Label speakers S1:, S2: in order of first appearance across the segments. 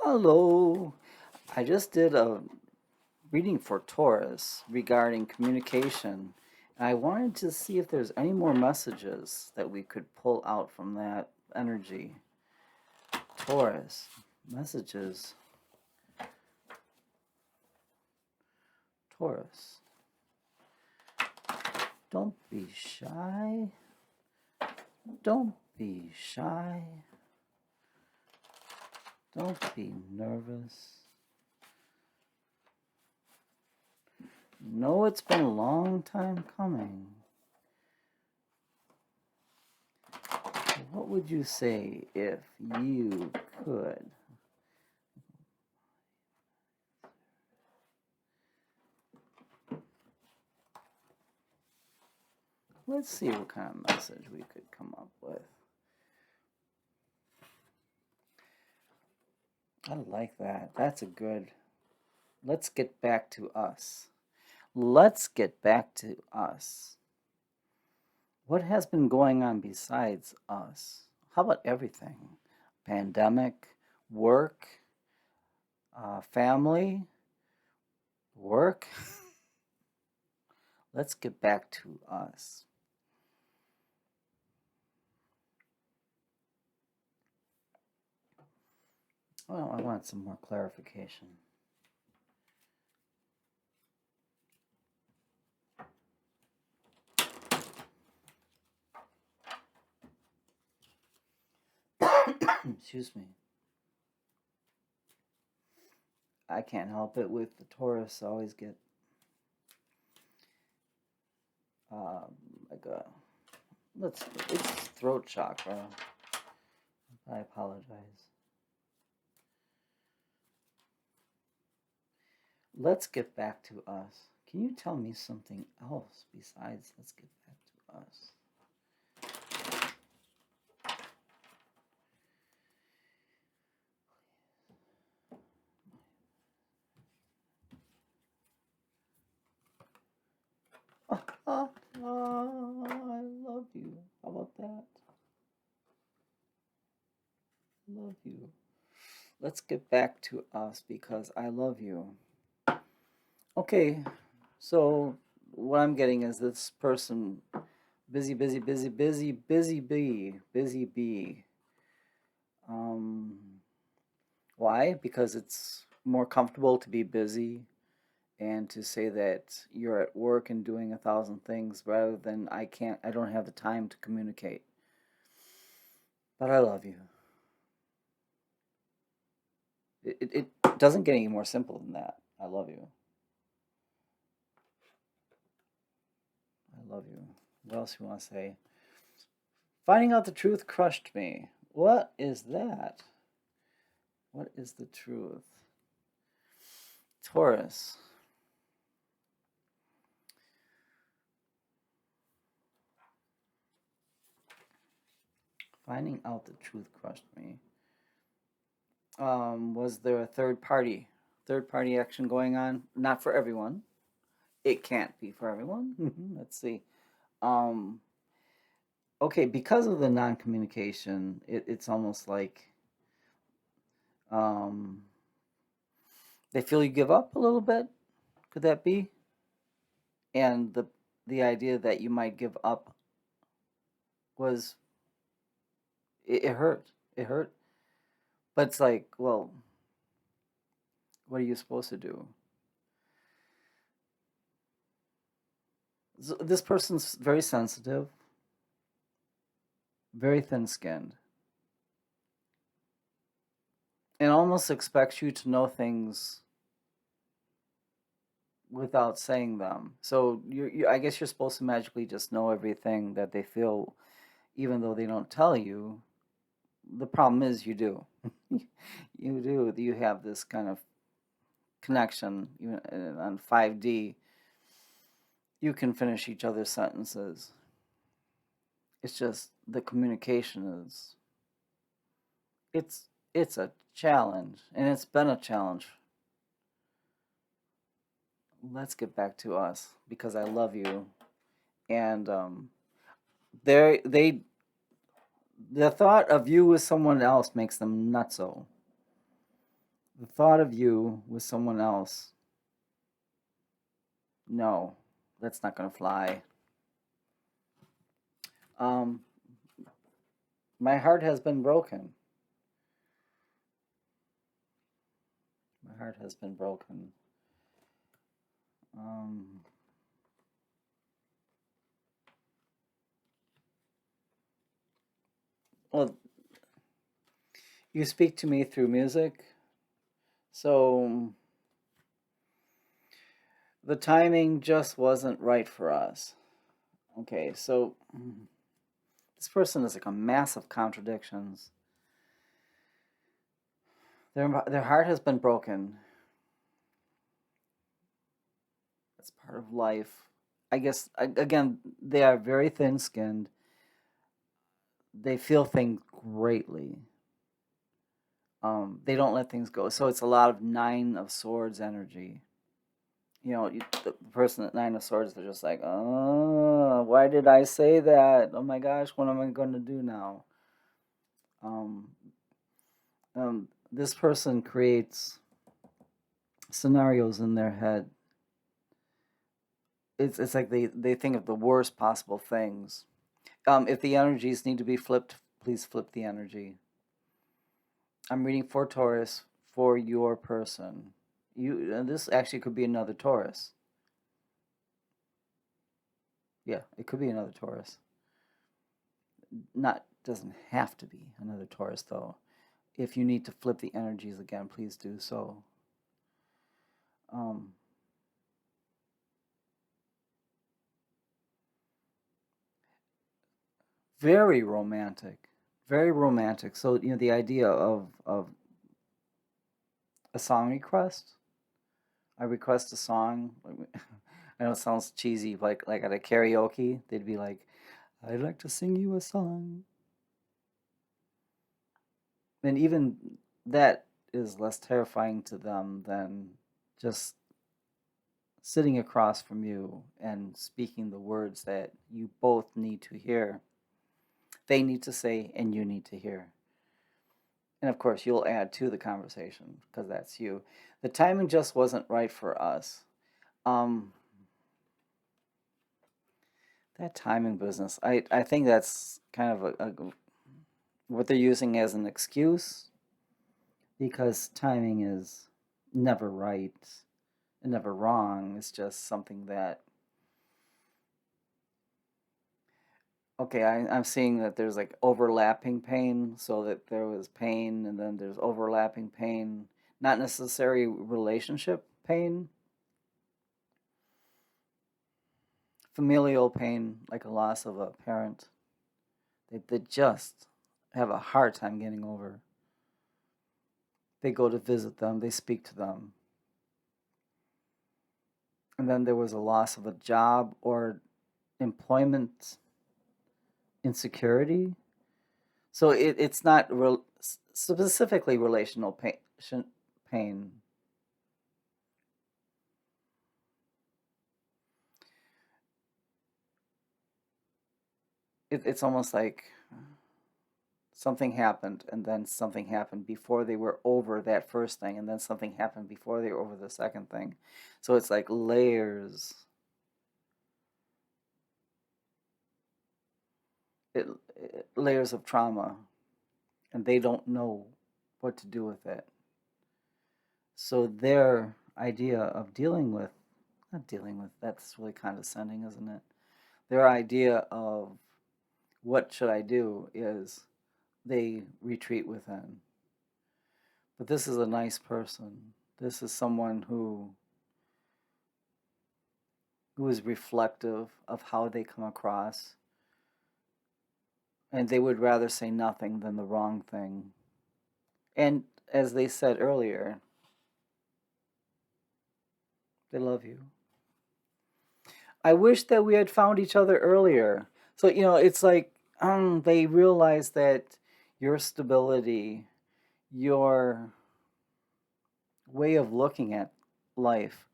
S1: Hello. I just did a reading for Taurus regarding communication. And I wanted to see if there's any more messages that we could pull out from that energy. Taurus, messages. Taurus, don't be shy. Don't be shy. Don't be nervous. No, it's been a long time coming. What would you say if you could? Let's see what kind of message we could come up with. I like that. That's a good. Let's get back to us. Let's get back to us. What has been going on besides us? How about everything? Pandemic, work, family, work. Let's get back to us. Well, I want some more clarification. Excuse me. I can't help it with the Taurus. I always get like a it's throat chakra. I apologize. Let's get back to us. Can you tell me something else besides let's get back to us? I love you. How about that? Love you. Let's get back to us because I love you. Okay, so what I'm getting is this person busy, busy, busy, busy, busy bee, busy bee. Um, why? Because it's more comfortable to be busy and to say that you're at work and doing 1,000 things rather than I don't have the time to communicate. But I love you. It doesn't get any more simple than that. I love you. I love you. What else you want to say? Finding out the truth crushed me. What is that? What is the truth? Taurus. Finding out the truth crushed me. Was there a third party action going on? Not for everyone. It can't be for everyone. Let's see. Um, okay, because of the non-communication, it's almost like um, they feel you give up a little bit. Could that be? And the idea that you might give up was it hurt. It hurt. But it's like, well, what are you supposed to do? This person's very sensitive, very thin-skinned, and almost expects you to know things without saying them. So I guess you're supposed to magically just know everything that they feel, even though they don't tell you. The problem is you do. You do. You have this kind of connection even on 5D. You can finish each other's sentences. It's just the communication is it's a challenge, and it's been a challenge. Let's get back to us because I love you, and they the thought of you with someone else makes them nutso. the thought of you with someone else, no, that's not going to fly. Um, my heart has been broken. My heart has been broken. Um, well, you speak to me through music, so the timing just wasn't right for us. Okay, so this person is like a mass of contradictions. Their heart has been broken. It's part of life. I guess again, they are very thin-skinned. They feel things greatly. They don't let things go. So it's a lot of Nine of Swords energy. The person at Nine of Swords, they're just like, oh, why did I say that? Oh my gosh, what am I going to do now? Um, this person creates scenarios in their head. It's like they think of the worst possible things. If the energies need to be flipped, please flip the energy. I'm reading for Taurus for your person. And this actually could be another Taurus. Yeah, it could be another Taurus. Doesn't have to be another Taurus though. If you need to flip the energies again, please do so. Um, very romantic, very romantic. So the idea of a song request. I request a song. I know it sounds cheesy, like at a karaoke, they'd be like, "I'd like to sing you a song." And even that is less terrifying to them than just sitting across from you and speaking the words that you both need to hear. They need to say, and you need to hear. And of course, you'll add to the conversation because that's you. The timing just wasn't right for us. Um, that timing business, I think that's kind of what they're using as an excuse because timing is never right and never wrong. It's just something that, okay, I'm seeing that there's like overlapping pain, so that there was pain and then there's overlapping pain, not necessarily relationship pain, familial pain, like a loss of a parent. They just have a hard time getting over. They go to visit them, they speak to them. And then there was a loss of a job or employment insecurity. So it's not specifically relational pain. It's almost like something happened and then something happened before they were over that first thing and then something happened before they were over the second thing. So it's like layers. Layers of trauma, and they don't know what to do with it. So their idea of not dealing with, that's really condescending, isn't it? Their idea of what should I do is they retreat within. But this is a nice person. This is someone who is reflective of how they come across. And they would rather say nothing than the wrong thing. And as they said earlier, they love you. I wish that we had found each other earlier. So, it's like they realize that your stability, your way of looking at life,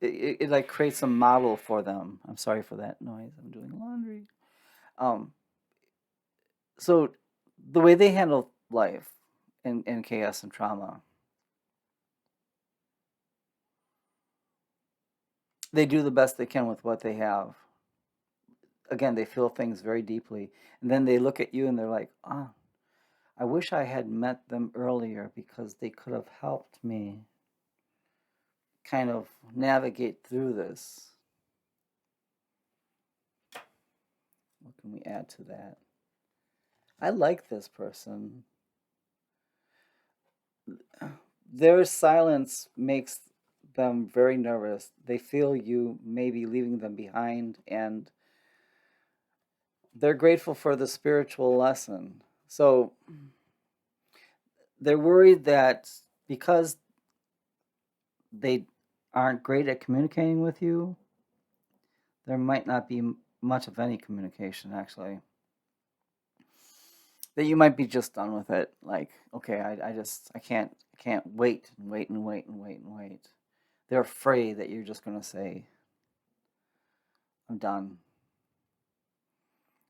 S1: it like creates a model for them. I'm sorry for that noise. I'm doing laundry. Um, so the way they handle life and chaos and trauma. They do the best they can with what they have. Again, they feel things very deeply. And then they look at you and they're like, ah, I wish I had met them earlier because they could have helped me kind of navigate through this. What can we add to that? I like this person. Their silence makes them very nervous. They feel you maybe leaving them behind, and they're grateful for the spiritual lesson. So they're worried that because they aren't great at communicating with you, there might not be much of any communication, actually. That you might be just done with it. Like, okay, I can't wait and wait and wait and wait and wait. They're afraid that you're just going to say, I'm done.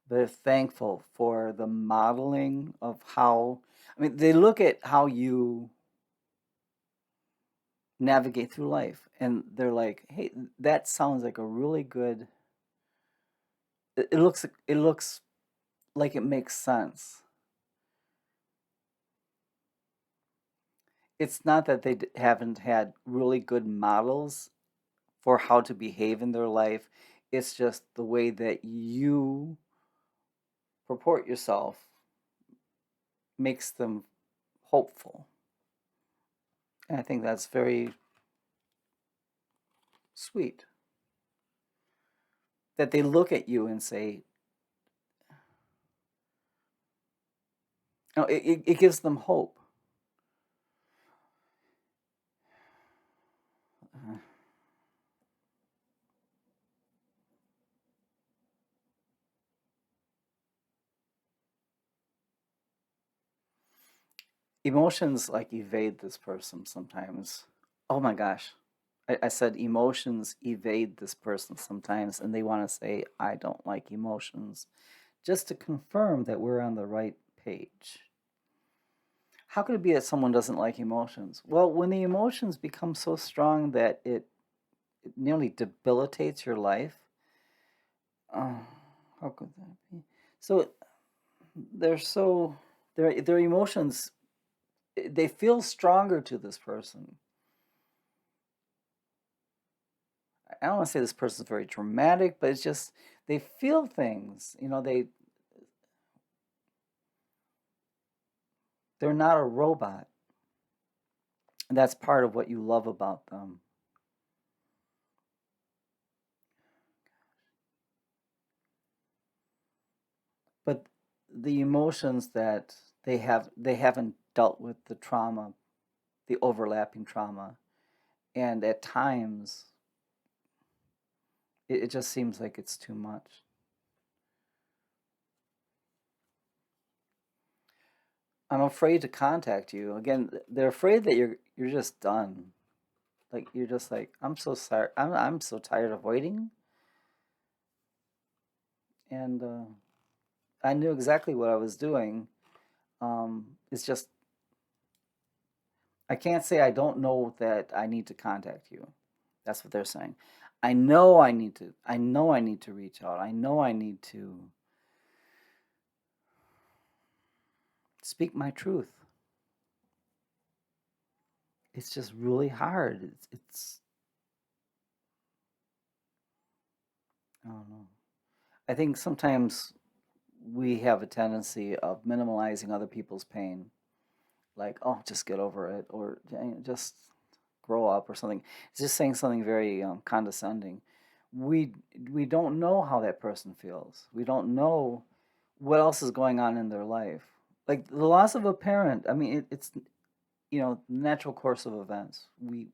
S1: They're thankful for the modeling of how, I mean, they look at how you navigate through life and they're like, hey, that sounds like a really good, it looks like it makes sense. It's not that they haven't had really good models for how to behave in their life. It's just the way that you purport yourself makes them hopeful. And I think that's very sweet. That they look at you and say, it gives them hope. Emotions like evade this person sometimes. Oh my gosh. I said emotions evade this person sometimes, and they want to say, I don't like emotions, just to confirm that we're on the right page. How could it be that someone doesn't like emotions? Well, when the emotions become so strong that it nearly debilitates your life, how could that be? So their emotions, they feel stronger to this person. I don't want to say this person's very dramatic, but it's just they feel things. They're not a robot. And that's part of what you love about them. But the emotions that they haven't dealt with the trauma, the overlapping trauma, and at times it just seems like it's too much. I'm afraid to contact you again. They're afraid that you're just done. Like you're just like, I'm so sorry. I'm so tired of waiting. And I knew exactly what I was doing. It's just I can't say I don't know that I need to contact you. That's what they're saying. I know I need to. I know I need to reach out. I know I need to speak my truth. It's just really hard. It's I don't know. I think sometimes we have a tendency of minimalizing other people's pain, like, oh, just get over it, or just grow up, or something. It's just saying something very condescending. We we don't know how that person feels. We don't know what else is going on in their life. Like the loss of a parent. I mean, it's natural course of events. We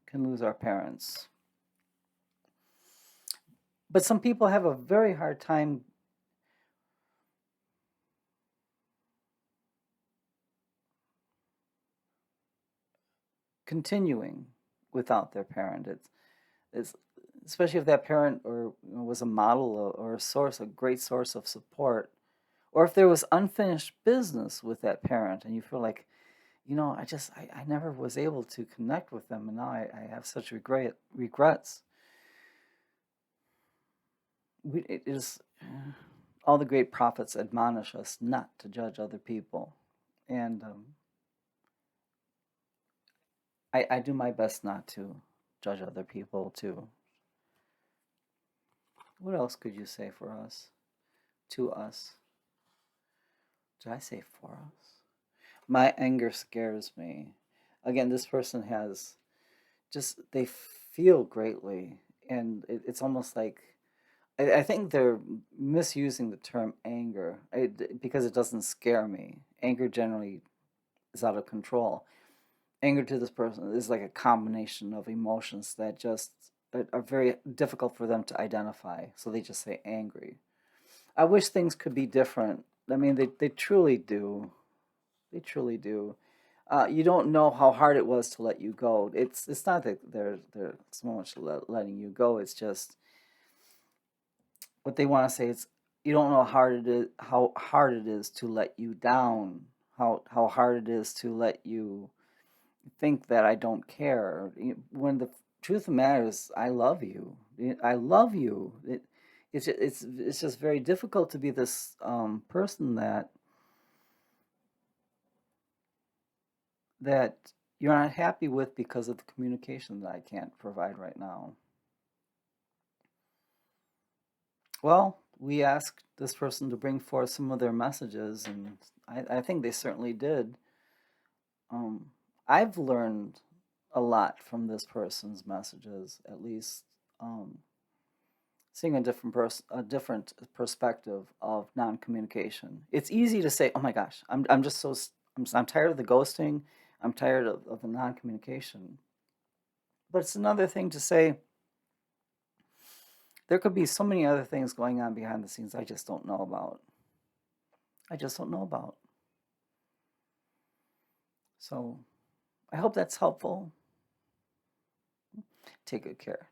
S1: can lose our parents, but some people have a very hard time continuing without their parent. It's especially if that parent or was a model or a source, a great source of support, Or if there was unfinished business with that parent and you feel like, I never was able to connect with them, and now I have such regrets. It is all the great prophets admonish us not to judge other people, and I do my best not to judge other people too. What else could you say for us? To us? Did I say for us? My anger scares me. Again, this person has they feel greatly, and it's almost like I think they're misusing the term anger because it doesn't scare me. Anger generally is out of control. Anger to this person is like a combination of emotions that just are very difficult for them to identify. So they just say angry. I wish things could be different. I mean, they truly do. They truly do. You don't know how hard it was to let you go. It's not that they're so much letting you go. It's just what they want to say is you don't know how hard it is to let you down. How hard it is to let you think that I don't care. When the truth of the matter is, I love you. I love you. It's just very difficult to be this person that you're not happy with because of the communication that I can't provide right now. Well, we asked this person to bring forth some of their messages, and I think they certainly did. I've learned a lot from this person's messages, at least seeing a different perspective of non-communication. It's easy to say, "Oh my gosh, I'm just I'm tired of the ghosting. I'm tired of the non-communication." But it's another thing to say, there could be so many other things going on behind the scenes I just don't know about. I just don't know about. So I hope that's helpful. Take good care.